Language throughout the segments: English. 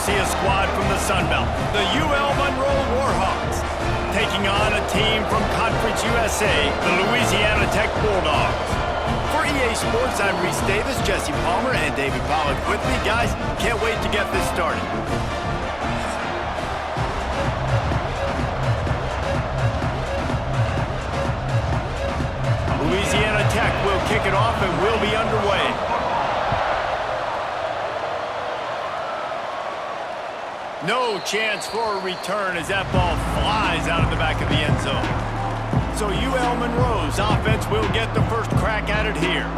see a squad from the Sun Belt, the UL Monroe Warhawks, taking on a team from Conference USA, the Louisiana Tech Bulldogs. For EA Sports, I'm Reese Davis, Jesse Palmer, and David Bullock with me. Guys, can't wait to get this started. Louisiana Tech will kick it off and will be underway. No chance for a return as that ball flies out of the back of the end zone. So UL Monroe's offense will get the first crack at it here.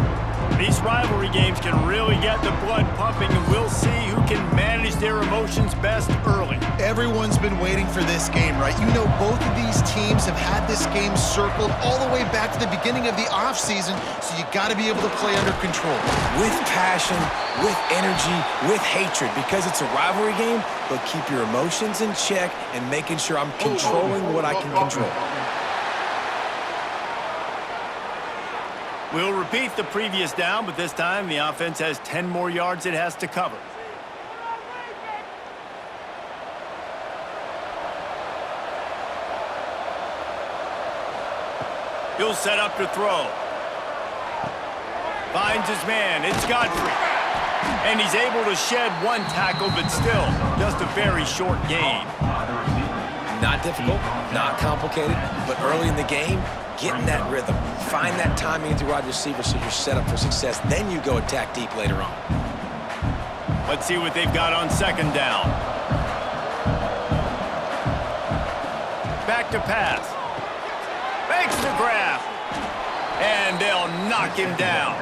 These rivalry games can really get the blood pumping, and we'll see who can manage their emotions best early. Everyone's been waiting for this game, right? You know, both of these teams have had this game circled all the way back to the beginning of the offseason, so you got to be able to play under control. With passion, with energy, with hatred, because it's a rivalry game, but keep your emotions in check and making sure I'm controlling what I can control. We'll repeat the previous down, but this time the offense has 10 more yards it has to cover. He'll set up to throw. Finds his man. It's Godfrey. And he's able to shed one tackle, but still just a very short gain. Not difficult, not complicated, but early in the game, get in that rhythm. Find that timing at the wide receiver so you're set up for success. Then you go attack deep later on. Let's see what they've got on second down. Back to pass. Makes the grab. And they'll knock him down.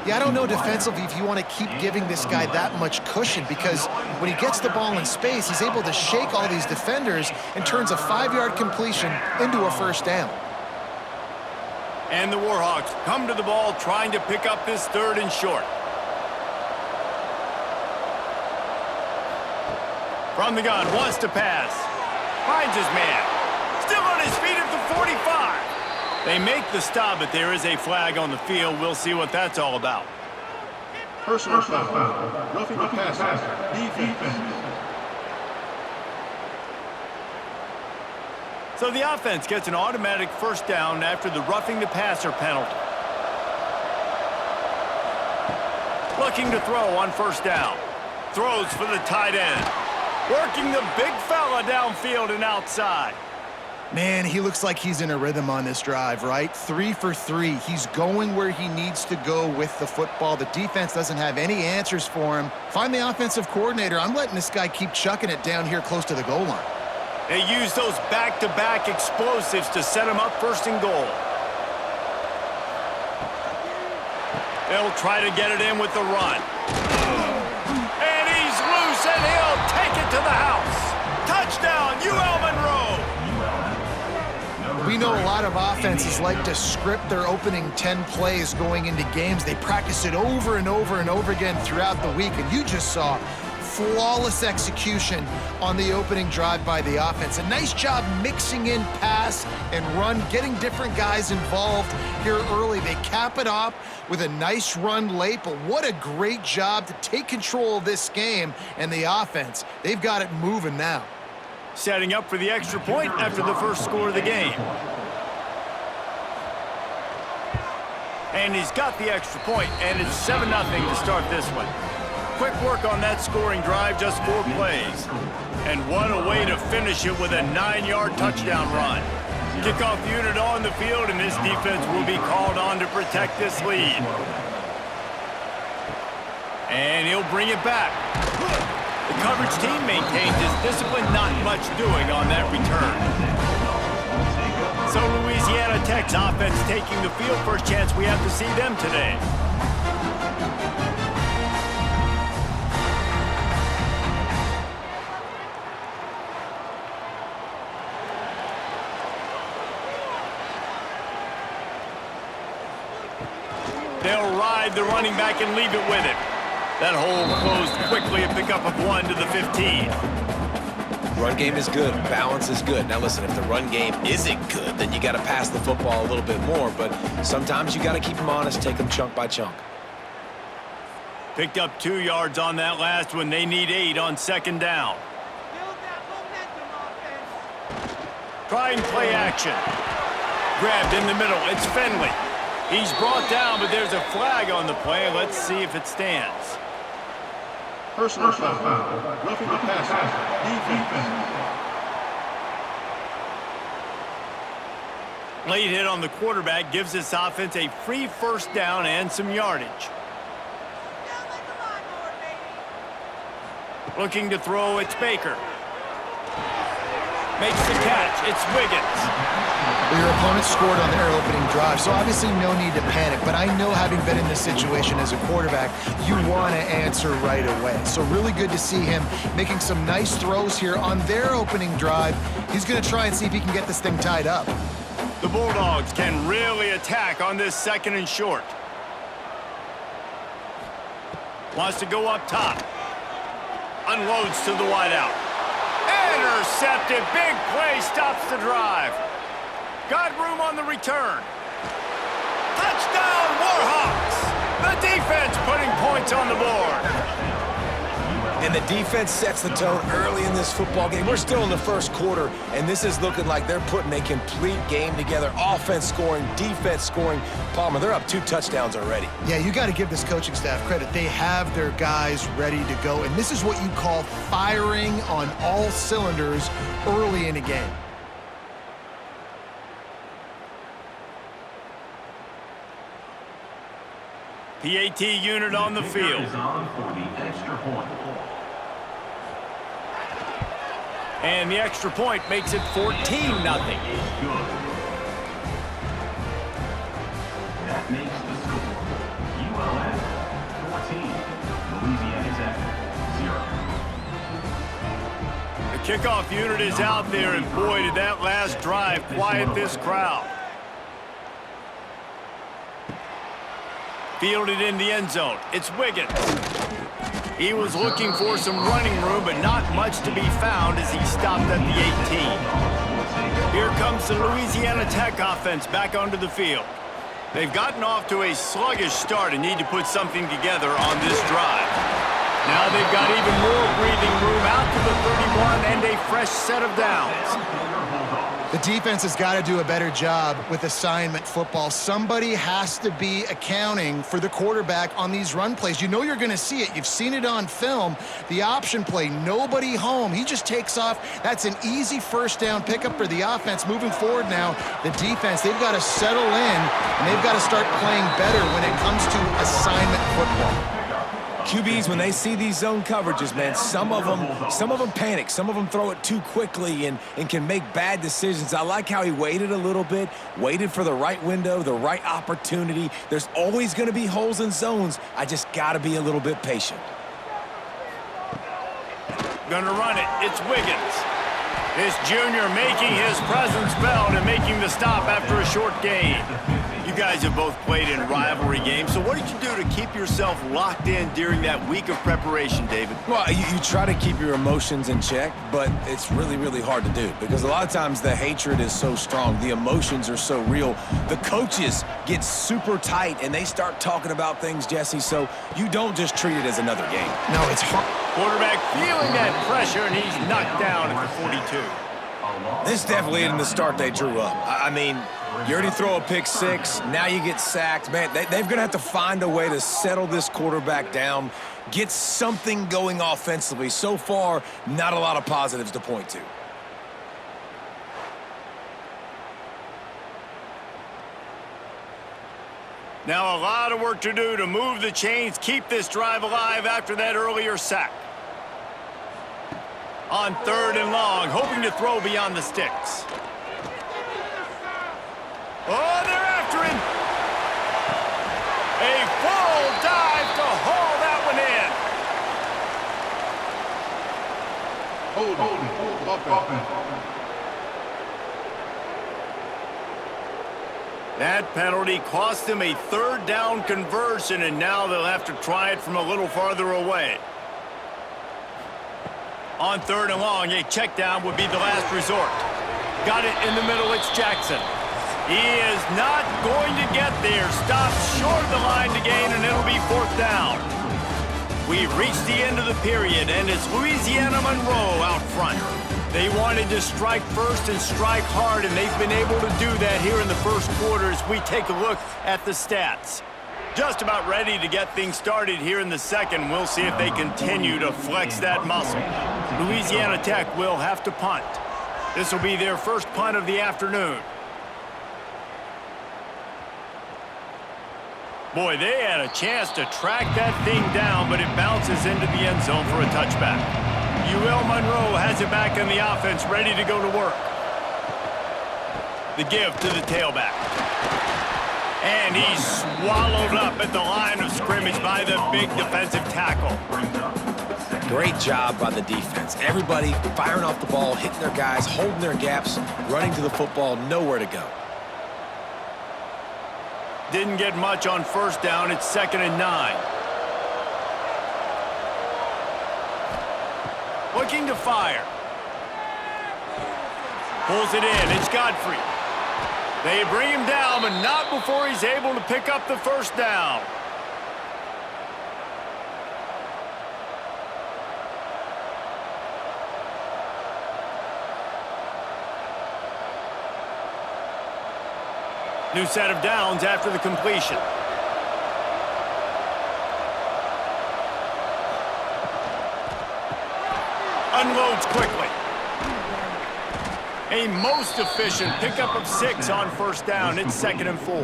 Yeah, I don't know defensively if you want to keep giving this guy that much cushion, because when he gets the ball in space, he's able to shake all these defenders and turns a 5-yard completion into a first down. And the Warhawks come to the ball trying to pick up this third and short. From the gun, wants to pass. Finds his man. Still on his feet at the 45. They make the stop, but there is a flag on the field. We'll see what that's all about. Personal foul. Roughing the passer. Defense. So the offense gets an automatic first down after the roughing the passer penalty. Looking to throw on first down. Throws for the tight end. Working the big fella downfield and outside. Man, he looks like he's in a rhythm on this drive, right? 3 for 3. He's going where he needs to go with the football. The defense doesn't have any answers for him. Find the offensive coordinator. I'm letting this guy keep chucking it down here close to the goal line. They use those back-to-back explosives to set him up first and goal. They'll try to get it in with the run. And he's loose, and he'll take it to the house. Touchdown, UL Monroe. We know a lot of offenses like to script their opening 10 plays going into games. They practice it over and over and over again throughout the week, and you just saw flawless execution on the opening drive by the offense. A nice job mixing in pass and run, getting different guys involved here early. They cap it off with a nice run late, but what a great job to take control of this game. And the offense, they've got it moving now. Setting up for the extra point after the first score of the game. And he's got the extra point, and it's 7-0 to start this one. Quick work on that scoring drive, just 4 plays. And what a way to finish it with a 9-yard touchdown run. Kickoff unit on the field, and this defense will be called on to protect this lead. And he'll bring it back. The coverage team maintains his discipline, not much doing on that return. So Louisiana Tech's offense taking the field. First chance we have to see them today. They'll ride the running back and leave it with him. That hole closed quickly, a pickup of 1 to the 15. Run game is good. Balance is good. Now listen, if the run game isn't good, then you got to pass the football a little bit more. But sometimes you got to keep them honest, take them chunk by chunk. Picked up 2 yards on that last one. They need 8 on second down. Trying play action. Grabbed in the middle. It's Finley. He's brought down, but there's a flag on the play. Let's see if it stands. Personal foul. Roughing the passer. Defense. Late hit on the quarterback gives this offense a free first down and some yardage. Looking to throw, it's Baker. Makes the catch, it's Wiggins. Well, your opponent scored on their opening drive, so obviously no need to panic. But I know, having been in this situation as a quarterback, you want to answer right away. So really good to see him making some nice throws here on their opening drive. He's going to try and see if he can get this thing tied up. The Bulldogs can really attack on this second and short. Wants to go up top. Unloads to the wideout. Intercepted. Big play. Stops the drive. Got room on the return. Touchdown, Warhawks. The defense putting points on the board. And the defense sets the tone early in this football game. We're still in the first quarter, and this is looking like they're putting a complete game together. Offense scoring, defense scoring. Palmer, they're up 2 touchdowns already. Yeah, you got to give this coaching staff credit. They have their guys ready to go, and this is what you call firing on all cylinders early in a game. PAT unit on the field. And the extra point makes it 14-0. That makes the score ULM 14, Louisiana Tech 0. The kickoff unit is out there, and boy, did that last drive quiet this crowd. Fielded in the end zone. It's Wiggins. He was looking for some running room, but not much to be found as he stopped at the 18. Here comes the Louisiana Tech offense back onto the field. They've gotten off to a sluggish start and need to put something together on this drive. Now they've got even more breathing room out to the 31 and a fresh set of downs. The defense has got to do a better job with assignment football. Somebody has to be accounting for the quarterback on these run plays. You know you're going to see it. You've seen it on film. The option play, nobody home. He just takes off. That's an easy first down pickup for the offense. Moving forward now, the defense, they've got to settle in, and they've got to start playing better when it comes to assignment football. QBs, when they see these zone coverages, man, some of them panic. Some of them throw it too quickly and can make bad decisions. I like how he waited a little bit, waited for the right window, the right opportunity. There's always going to be holes in zones. I just got to be a little bit patient. Gonna run it. It's Wiggins. This junior making his presence felt and making the stop after a short gain. You guys have both played in rivalry games, so what did you do to keep yourself locked in during that week of preparation, David? Well, you try to keep your emotions in check, but it's really, really hard to do because a lot of times the hatred is so strong. The emotions are so real. The coaches get super tight, and they start talking about things, Jesse, so you don't just treat it as another game. No, it's hard. Quarterback feeling that pressure, and he's knocked down at the 42. This definitely isn't the start they drew up. I mean, you already throw a pick 6, now you get sacked. Man, they're going to have to find a way to settle this quarterback down, get something going offensively. So far, not a lot of positives to point to. Now a lot of work to do to move the chains, keep this drive alive after that earlier sack. On 3rd and long, hoping to throw beyond the sticks. Oh, they're after him. A full dive to haul that one in. Hold offense. That penalty cost them a 3rd down conversion, and now they'll have to try it from a little farther away. On 3rd and long, a check down would be the last resort. Got it in the middle, it's Jackson. He is not going to get there. Stops short of the line to gain, and it'll be 4th down. We've reached the end of the period, and it's Louisiana Monroe out front. They wanted to strike first and strike hard, and they've been able to do that here in the first quarter as we take a look at the stats. Just about ready to get things started here in the second. We'll see if they continue to flex that muscle. Louisiana Tech will have to punt. This will be their first punt of the afternoon. Boy, they had a chance to track that thing down, but it bounces into the end zone for a touchback. UL Monroe has it back in the offense, ready to go to work. The give to the tailback. And he's swallowed up at the line of scrimmage by the big defensive tackle. Great job by the defense. Everybody firing off the ball, hitting their guys, holding their gaps, running to the football, nowhere to go. Didn't get much on first down. It's 2nd and 9. Looking to fire. Pulls it in. It's Godfrey. They bring him down, but not before he's able to pick up the first down. New set of downs after the completion. Unloads quickly. A most efficient pickup of 6 on first down. It's 2nd and 4.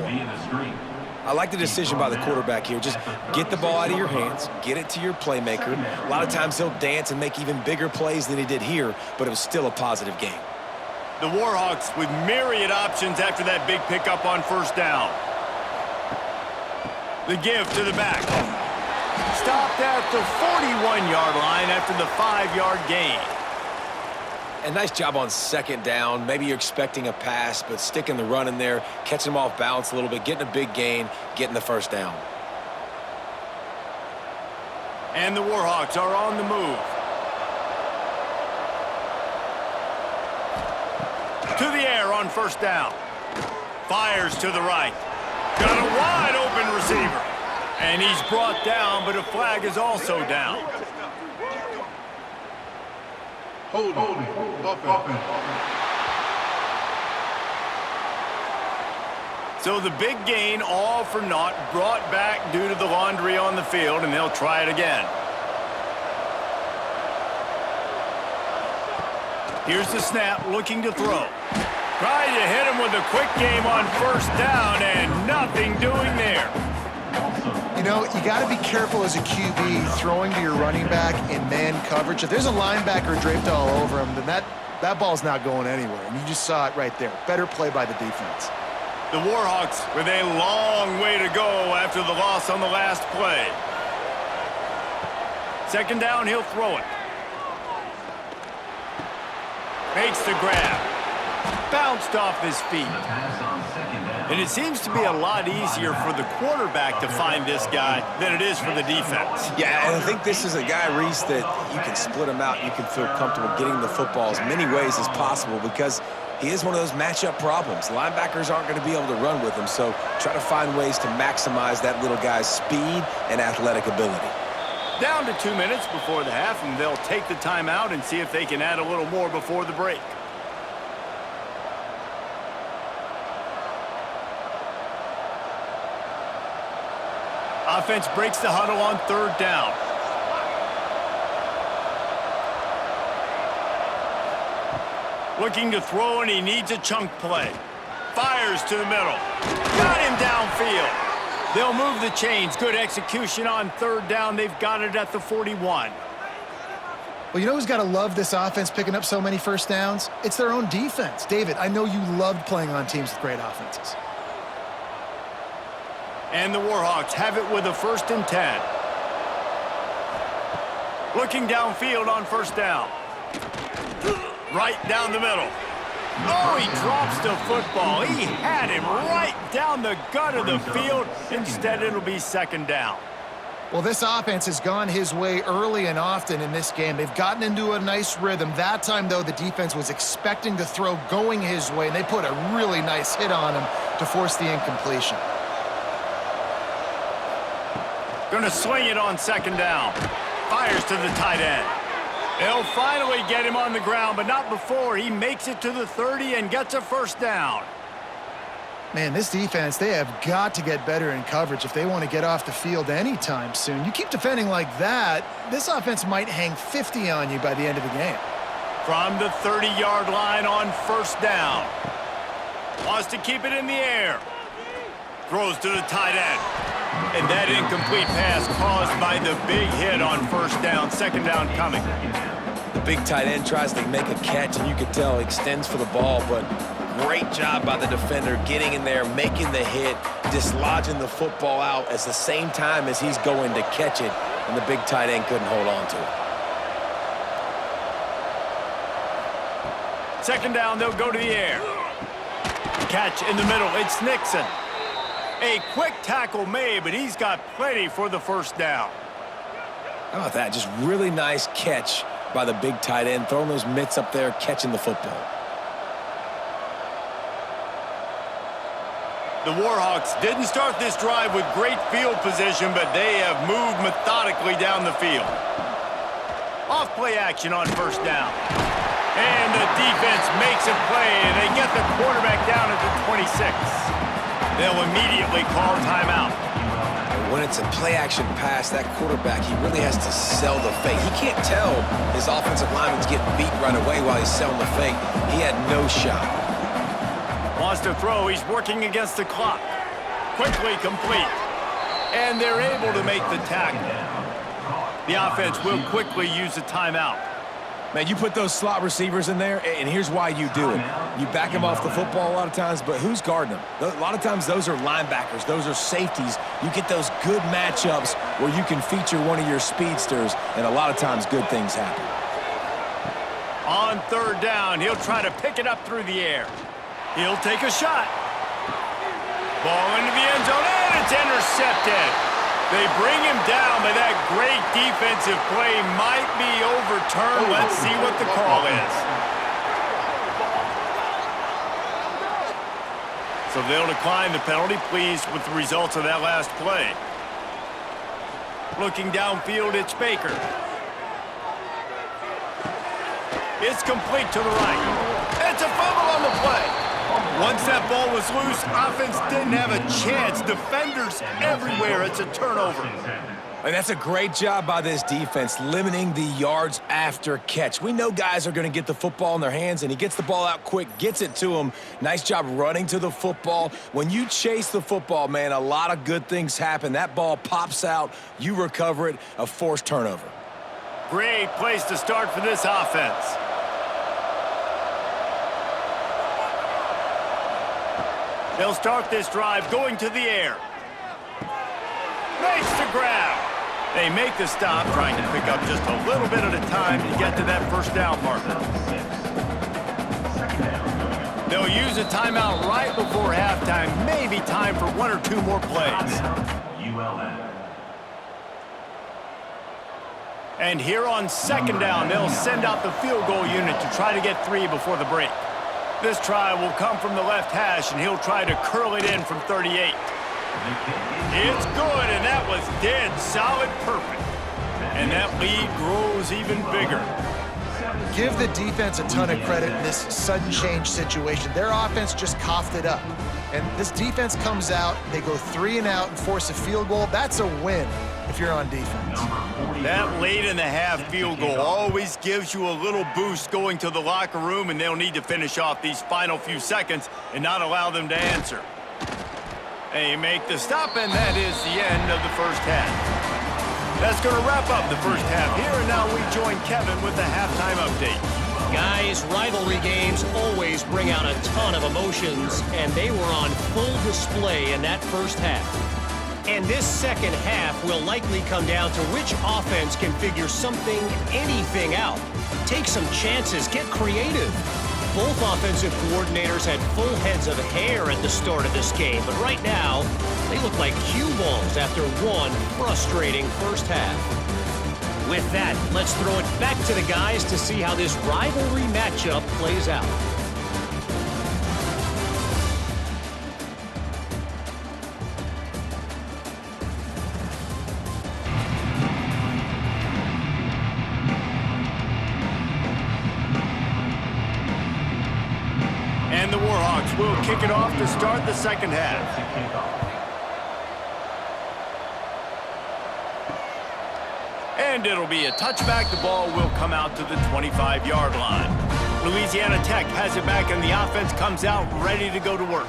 I like the decision by the quarterback here. Just get the ball out of your hands, get it to your playmaker. A lot of times he'll dance and make even bigger plays than he did here, but it was still a positive game. The Warhawks with myriad options after that big pickup on first down. The give to the back. Stopped at the 41-yard line after the 5-yard gain. And nice job on 2nd down. Maybe you're expecting a pass, but sticking the run in there, catching them off balance a little bit, getting a big gain, getting the first down. And the Warhawks are on the move. To the air on first down. Fires to the right. Got a wide open receiver. And he's brought down, but a flag is also down. Holding. Offense. So the big gain, all for naught, brought back due to the laundry on the field, and they'll try it again. Here's the snap, looking to throw. Trying to hit him with a quick game on first down, and nothing doing there. You know, you got to be careful as a QB throwing to your running back in man coverage. If there's a linebacker draped all over him, then that ball's not going anywhere. And you just saw it right there. Better play by the defense. The Warhawks with a long way to go after the loss on the last play. 2nd down, he'll throw it. Makes the grab. Bounced off his feet. And it seems to be a lot easier for the quarterback to find this guy than it is for the defense. Yeah, and I think this is a guy, Reese, that you can split him out. You can feel comfortable getting the football as many ways as possible because he is one of those matchup problems. Linebackers aren't going to be able to run with him, so try to find ways to maximize that little guy's speed and athletic ability. Down to 2 minutes before the half, and they'll take the timeout and see if they can add a little more before the break. Offense breaks the huddle on 3rd down. Looking to throw, and he needs a chunk play. Fires to the middle. Got him downfield. They'll move the chains. Good execution on 3rd down. They've got it at the 41. Well, you know who's got to love this offense picking up so many first downs? It's their own defense. David, I know you loved playing on teams with great offenses. And the Warhawks have it with a 1st and 10. Looking downfield on 1st down. Right down the middle. Oh, he drops the football. He had him right down the gut of the field. Instead, it'll be 2nd down. Well, this offense has gone his way early and often in this game. They've gotten into a nice rhythm. That time, though, the defense was expecting the throw going his way, and they put a really nice hit on him to force the incompletion. Going to swing it on 2nd down. fires to the tight end. They'll finally get him on the ground, but not before he makes it to the 30 and gets a first down. Man, this defense, they have got to get better in coverage if they want to get off the field anytime soon. You keep defending like that, this offense might hang 50 on you by the end of the game. From the 30-yard line on first down. Wants to keep it in the air. Throws to the tight end. And that incomplete pass caused by the big hit on first down. Second down coming. The big tight end tries to make a catch, and you can tell he extends for the ball, but great job by the defender getting in there, making the hit, dislodging the football out at the same time as he's going to catch it, and the big tight end couldn't hold on to it. Second down, they'll go to the air. Catch in the middle, it's Nixon. A quick tackle made, but he's got plenty for the first down. How about that? Just really nice catch by the big tight end, throwing those mitts up there, catching the football. The Warhawks didn't start this drive with great field position, but they have moved methodically down the field. Off play action on first down. And the defense makes a play, and they get the quarterback down at the 26. They'll immediately call timeout. And when it's a play-action pass, that quarterback, he really has to sell the fake. He can't tell his offensive lineman's getting beat right away while he's selling the fake. He had no shot. Wants to throw. He's working against the clock. Quickly complete. And they're able to make the tackle. The offense will quickly use a timeout. Man, you put those slot receivers in there, and here's why you do it. You back them off the football a lot of times, but who's guarding them? A lot of times those are linebackers. Those are safeties. You get those good matchups where you can feature one of your speedsters, and a lot of times good things happen. On third down, he'll try to pick it up through the air. He'll take a shot. Ball into the end zone, and it's intercepted. They bring him down, but that great defensive play might be overturned. Let's see what the call is. So they'll decline the penalty, pleased with the results of that last play. Looking downfield, it's Baker. It's complete to the right. It's a fumble on the play. Once that ball was loose, offense didn't have a chance. Defenders everywhere. It's a turnover. And that's a great job by this defense, limiting the yards after catch. We know guys are going to get the football in their hands, and he gets the ball out quick, gets it to him. Nice job running to the football. When you chase the football, man, a lot of good things happen. That ball pops out, you recover it, a forced turnover. Great place to start for this offense. They'll start this drive going to the air. Makes the grab. They make the stop, trying to pick up just a little bit at a time to get to that first down marker. They'll use a timeout right before halftime. Maybe time for one or two more plays. And here on second down, they'll send out the field goal unit to try to get 3 before the break. This try will come from the left hash, and he'll try to curl it in from 38. It's good, and that was dead solid perfect. And that lead grows even bigger. Give the defense a ton of credit in this sudden change situation. Their offense just coughed it up. And this defense comes out, they go 3 and out and force a field goal. That's a win if you're on defense. That late in the half field goal always gives you a little boost going to the locker room, and they'll need to finish off these final few seconds and not allow them to answer. They make the stop, and that is the end of the first half. That's going to wrap up the first half here, and now we join Kevin with the halftime update. Guys, rivalry games always bring out a ton of emotions, and they were on full display in that first half. And this second half will likely come down to which offense can figure something, anything out. Take some chances, get creative. Both offensive coordinators had full heads of hair at the start of this game, but right now, they look like cue balls after one frustrating first half. With that, let's throw it back to the guys to see how this rivalry matchup plays out. will kick it off to start the second half. And it'll be a touchback. The ball will come out to the 25-yard line. Louisiana Tech has it back, and the offense comes out ready to go to work.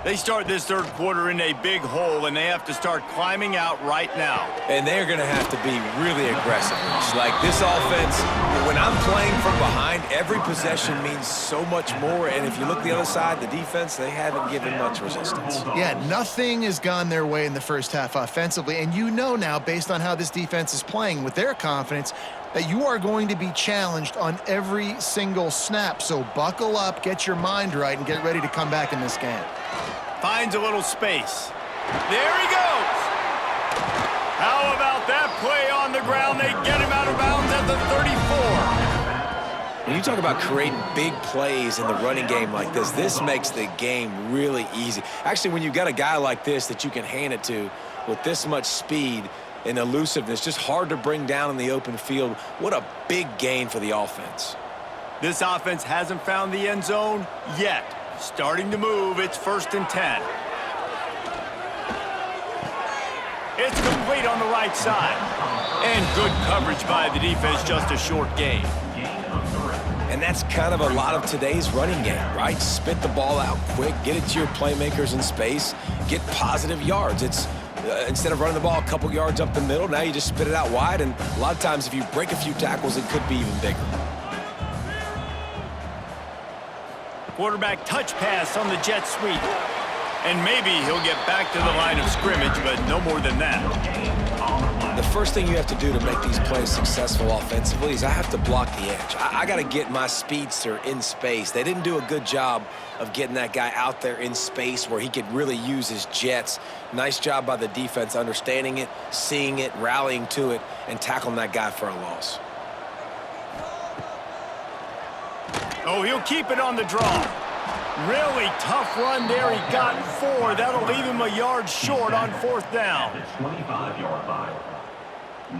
They start this third quarter in a big hole, and they have to start climbing out right now. And they're going to have to be really aggressive. Like this offense, when I'm playing from behind, every possession means so much more. And if you look the other side, the defense, they haven't given much resistance. Yeah, nothing has gone their way in the first half offensively. And you know now, based on how this defense is playing with their confidence, that you are going to be challenged on every single snap. So buckle up, get your mind right, and get ready to come back in this game. Finds a little space. There he goes. How about that play on the ground? They get him out of bounds at the 34. When you talk about creating big plays in the running game like this makes the game really easy. Actually, when you've got a guy like this that you can hand it to with this much speed and elusiveness, just hard to bring down in the open field, what a big gain for the offense. This offense hasn't found the end zone yet. Starting to move, it's 1st and 10. It's complete on the right side. And good coverage by the defense, just a short gain. And that's kind of a lot of today's running game, right? Spit the ball out quick, get it to your playmakers in space, get positive yards. It's instead of running the ball a couple yards up the middle, now you just spit it out wide, and a lot of times if you break a few tackles, it could be even bigger. Quarterback touch pass on the jet sweep. And maybe he'll get back to the line of scrimmage, but no more than that. The first thing you have to do to make these plays successful offensively is I have to block the edge. I got to get my speedster in space. They didn't do a good job of getting that guy out there in space where he could really use his jets. Nice job by the defense understanding it, seeing it, rallying to it, and tackling that guy for a loss. Oh, he'll keep it on the draw. Really tough run there. He got 4. That'll leave him a yard short on 4th down. The 25-yard line.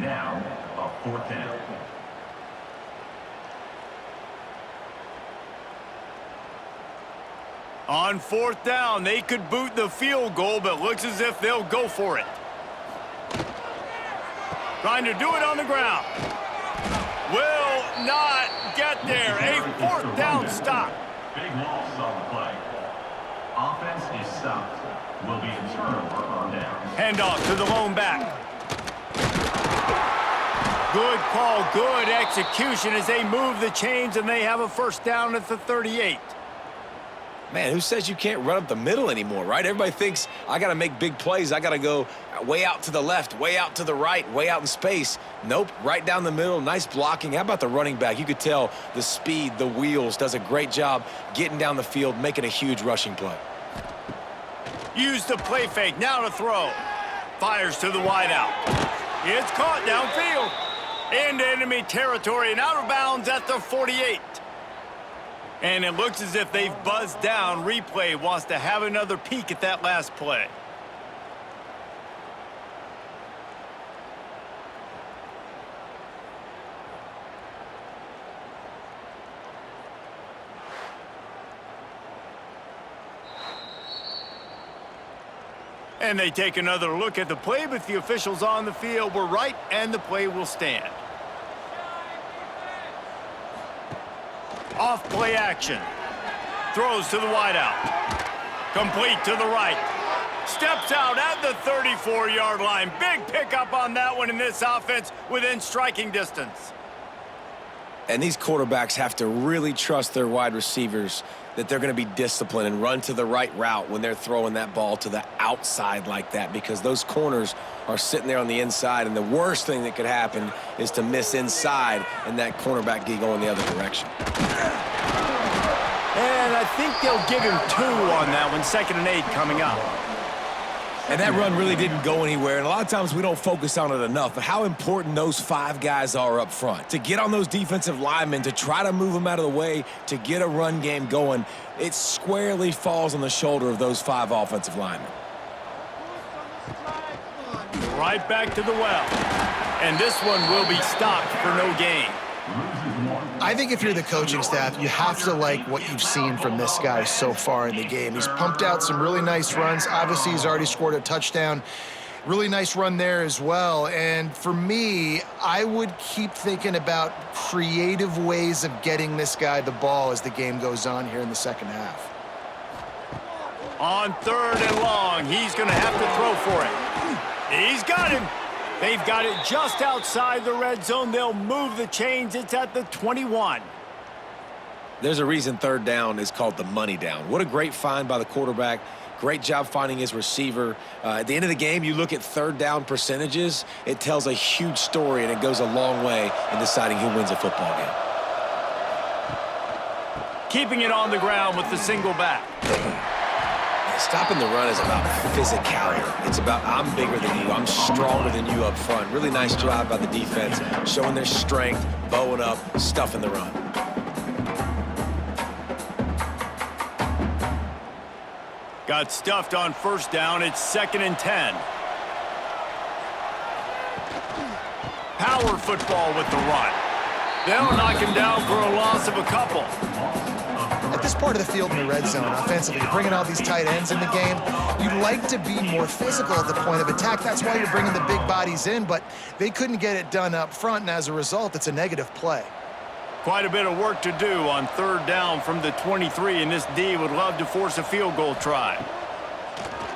Now, a 4th down. On 4th down, they could boot the field goal, but looks as if they'll go for it. Trying to do it on the ground. Will not get there. A 4th down stop. Big loss on the play. Offense is stopped. Will be a turnover on down. Handoff to the lone back. Good call, good execution as they move the chains, and they have a 1st down at the 38. Man, who says you can't run up the middle anymore, right? Everybody thinks I got to make big plays. I got to go way out to the left, way out to the right, way out in space. Nope, right down the middle, nice blocking. How about the running back? You could tell the speed, the wheels, does a great job getting down the field, making a huge rushing play. Use the play fake, now to throw. Fires to the wideout. It's caught downfield. Into enemy territory and out of bounds at the 48. And it looks as if they've buzzed down. Replay wants to have another peek at that last play. And they take another look at the play, but the officials on the field were right, and the play will stand. Off play action. Throws to the wideout. Complete to the right. Steps out at the 34-yard line. Big pickup on that one in this offense within striking distance. And these quarterbacks have to really trust their wide receivers that they're going to be disciplined and run to the right route when they're throwing that ball to the outside like that, because those corners are sitting there on the inside, and the worst thing that could happen is to miss inside and that cornerback get going the other direction. And I think they'll give him 2 on that one, 2nd and 8 coming up. And that run really didn't go anywhere, and a lot of times we don't focus on it enough, but how important those 5 guys are up front. To get on those defensive linemen, to try to move them out of the way, to get a run game going, it squarely falls on the shoulder of those 5 offensive linemen. Right back to the well. And this one will be stopped for no gain. I think if you're the coaching staff, you have to like what you've seen from this guy so far in the game. He's pumped out some really nice runs. Obviously, he's already scored a touchdown. Really nice run there as well. And for me, I would keep thinking about creative ways of getting this guy the ball as the game goes on here in the second half. On 3rd and long, he's going to have to throw for it. He's got him. They've got it just outside the red zone. They'll move the chains. It's at the 21. There's a reason 3rd down is called the money down. What a great find by the quarterback. Great job finding his receiver. At the end of the game, you look at 3rd down percentages. It tells a huge story, and it goes a long way in deciding who wins a football game. Keeping it on the ground with the single back. Stopping the run is about physicality. It's about I'm bigger than you, I'm stronger than you up front. Really nice job by the defense, showing their strength, bowing up, stuffing the run. Got stuffed on 1st down. It's 2nd and 10. Power football with the run. They'll knock him down for a loss of a couple. At this part of the field in the red zone, offensively, you're bringing all these tight ends in the game. You'd like to be more physical at the point of attack. That's why you're bringing the big bodies in, but they couldn't get it done up front, and as a result, it's a negative play. Quite a bit of work to do on 3rd down from the 23, and this D would love to force a field goal try.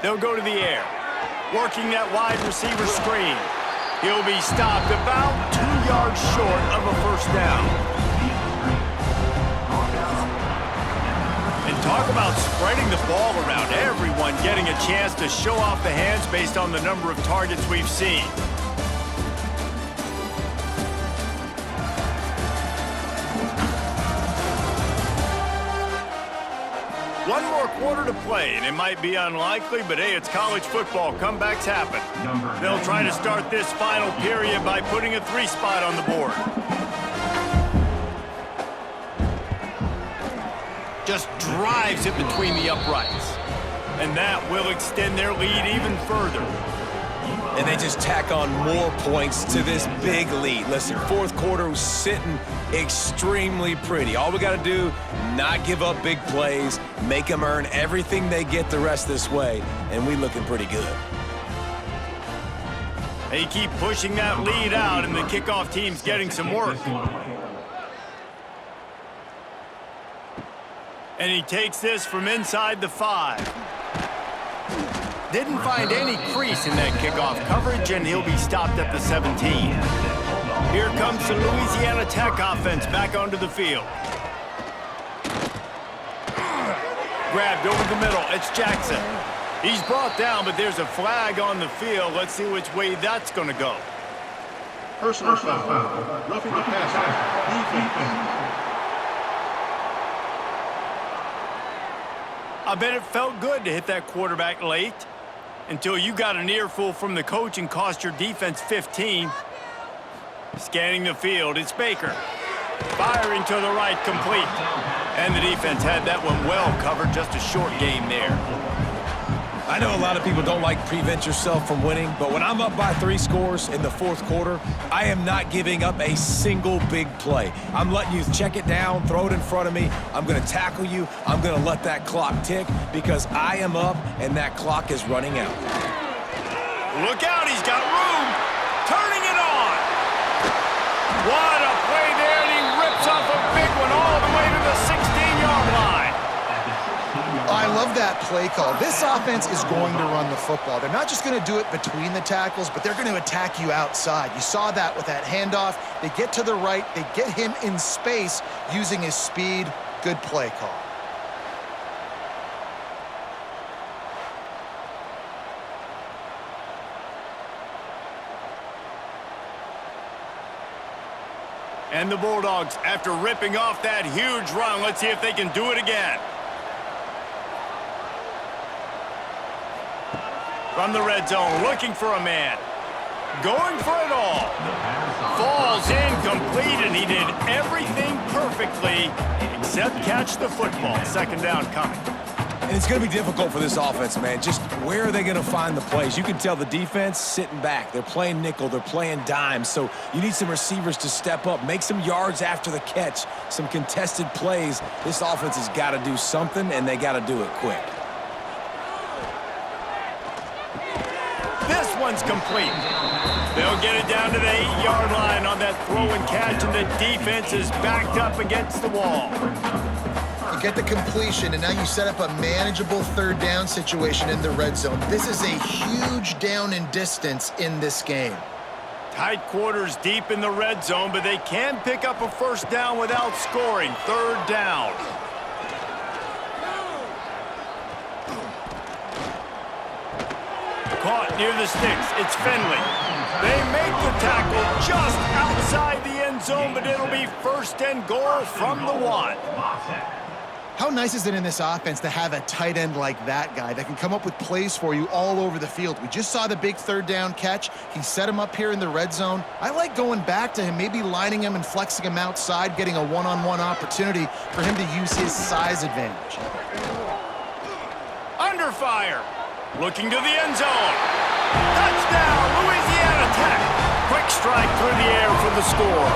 They'll go to the air, working that wide receiver screen. He'll be stopped about 2 yards short of a 1st down. And talk about spreading the ball around, everyone getting a chance to show off the hands based on the number of targets we've seen. One more quarter to play, and it might be unlikely, but hey, it's college football. Comebacks happen. They'll try to start this final period by putting a 3 spot on the board. Just drives it between the uprights. And that will extend their lead even further. And they just tack on more points to this big lead. Listen, 4th quarter was sitting extremely pretty. All we got to do, not give up big plays, make them earn everything they get the rest this way, and we looking pretty good. They keep pushing that lead out, and the kickoff team's getting some work. And he takes this from inside the 5. Didn't find any crease in that kickoff coverage, and he'll be stopped at the 17. Here comes the Louisiana Tech offense back onto the field. Grabbed over the middle. It's Jackson. He's brought down, but there's a flag on the field. Let's see which way that's going to go. Personal foul. Roughing the passer. Defense. I bet it felt good to hit that quarterback late until you got an earful from the coach and cost your defense 15. Scanning the field, it's Baker. Firing to the right, complete. And the defense had that one well covered, just a short game there. I know a lot of people don't like prevent yourself from winning, but when I'm up by 3 scores in the 4th quarter, I am not giving up a single big play. I'm letting you check it down, throw it in front of me. I'm going to tackle you. I'm going to let that clock tick because I am up and that clock is running out. Look out, he's got room. Turning it on. What a play there, and he rips off a big one all the way to the 16-yard line. I love that play call. This offense is going to run the football. They're not just going to do it between the tackles, but they're going to attack you outside. You saw that with that handoff. They get to the right. They get him in space using his speed. Good play call. And the Bulldogs, after ripping off that huge run, let's see if they can do it again. From the red zone, looking for a man. Going for it all. Falls incomplete, and he did everything perfectly except catch the football. 2nd down coming. And it's going to be difficult for this offense, man. Just where are they going to find the plays? You can tell the defense sitting back. They're playing nickel. They're playing dime. So you need some receivers to step up, make some yards after the catch, some contested plays. This offense has got to do something, and they got to do it quick. This one's complete. They'll get it down to the 8-yard line on that throw and catch, and the defense is backed up against the wall. You get the completion, and now you set up a manageable third down situation in the red zone. This is a huge down in distance in this game. Tight quarters deep in the red zone, but they can pick up a first down without scoring. Third down. Caught near the sticks. It's Finley. They make the tackle just outside the end zone, but it'll be first and goal from the 1. How nice is it in this offense to have a tight end like that guy that can come up with plays for you all over the field? We just saw the big third down catch. He set him up here in the red zone. I like going back to him, maybe lining him and flexing him outside, getting a one-on-one opportunity for him to use his size advantage. Under fire. Looking to the end zone. Touchdown, Louisiana Tech. Quick strike through the air for the score.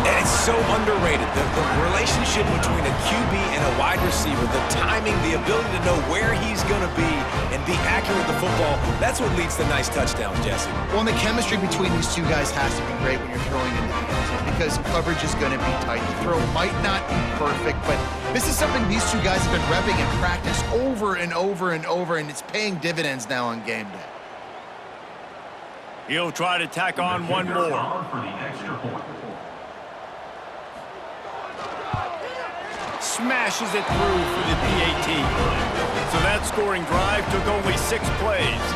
And it's so underrated. The relationship between a QB and a wide receiver, the timing, the ability to know where he's going to be and be accurate with the football, that's what leads to nice touchdowns, Jesse. Well, and the chemistry between these two guys has to be great when you're throwing into the end zone because coverage is going to be tight. The throw might not be perfect, but this is something these two guys have been repping in practice over and over and over, and it's paying dividends now on game day. He'll try to tack on one more. For the extra point. Smashes it through for the PAT. So that scoring drive took only 6 plays.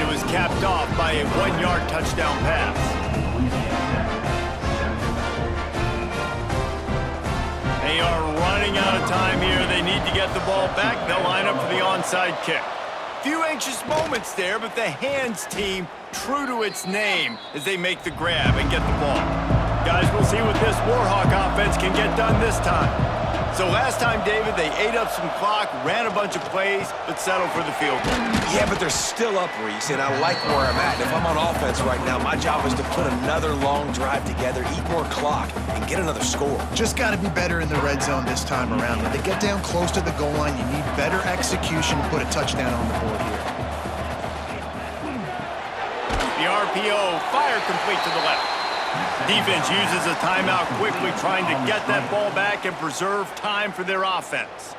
It was capped off by a 1-yard touchdown pass. They are running out of time here. They need to get the ball back. They'll line up for the onside kick. Few anxious moments there, but the hands team true to its name as they make the grab and get the ball. Guys, we'll see what this Warhawk offense can get done this time. So last time, David, they ate up some clock, ran a bunch of plays, but settled for the field goal. Yeah, but they're still up, Reese, and I like where I'm at. If I'm on offense right now, my job is to put another long drive together, eat more clock, and get another score. Just got to be better in the red zone this time around. When they get down close to the goal line, you need better execution to put a touchdown on the board here. The RPO, fire complete to the left. Defense uses a timeout quickly, trying to get that ball back and preserve time for their offense.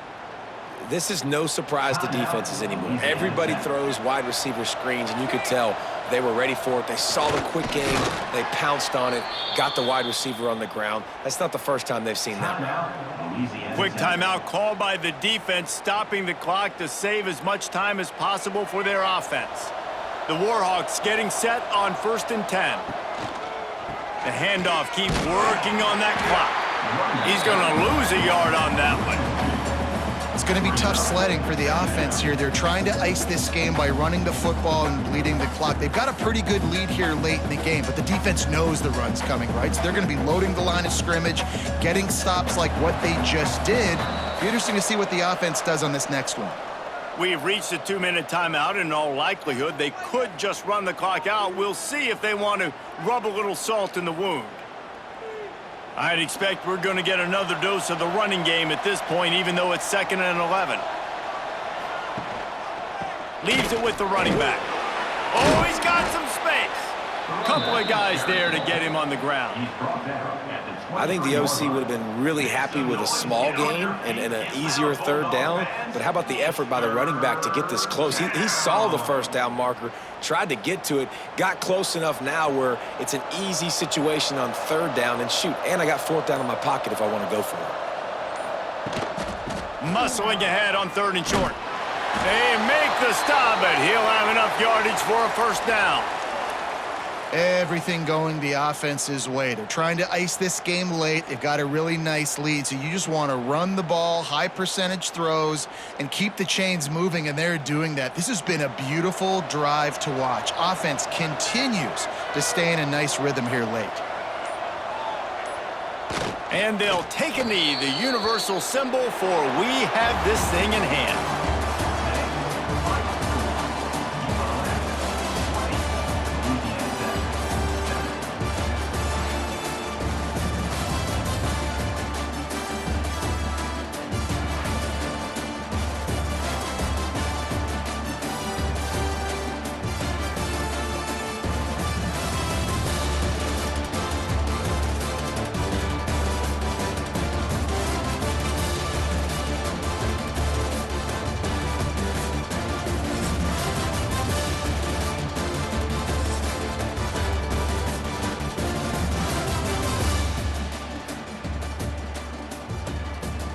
This is no surprise to defenses anymore. Everybody throws wide receiver screens, and you could tell they were ready for it. They saw the quick game. They pounced on it, got the wide receiver on the ground. That's not the first time they've seen that. Quick timeout called by the defense, stopping the clock to save as much time as possible for their offense. The Warhawks getting set on 1st and 10. The handoff keeps working on that clock. He's going to lose a yard on that one. It's going to be tough sledding for the offense here. They're trying to ice this game by running the football and bleeding the clock. They've got a pretty good lead here late in the game, but the defense knows the run's coming, right? So they're going to be loading the line of scrimmage, getting stops like what they just did. Be interesting to see what the offense does on this next one. We've reached a 2-minute timeout, and in all likelihood, they could just run the clock out. We'll see if they want to rub a little salt in the wound. I'd expect we're going to get another dose of the running game at this point, even though it's 2nd and 11. Leaves it with the running back. Oh, he's got some space. Couple of guys there to get him on the ground. I think the OC would have been really happy with a small gain and an easier third down. But how about the effort by the running back to get this close? He saw the first down marker, tried to get to it, got close enough now where it's an easy situation on 3rd down. And shoot, and I got 4th down in my pocket if I want to go for it. Muscling ahead on 3rd and short. They make the stop, but he'll have enough yardage for a first down. Everything going the offense's way. They're trying to ice this game late. They've got a really nice lead, so you just want to run the ball, high percentage throws, and keep the chains moving, and they're doing that. This has been a beautiful drive to watch. Offense continues to stay in a nice rhythm here late. And they'll take a knee, the universal symbol for we have this thing in hand.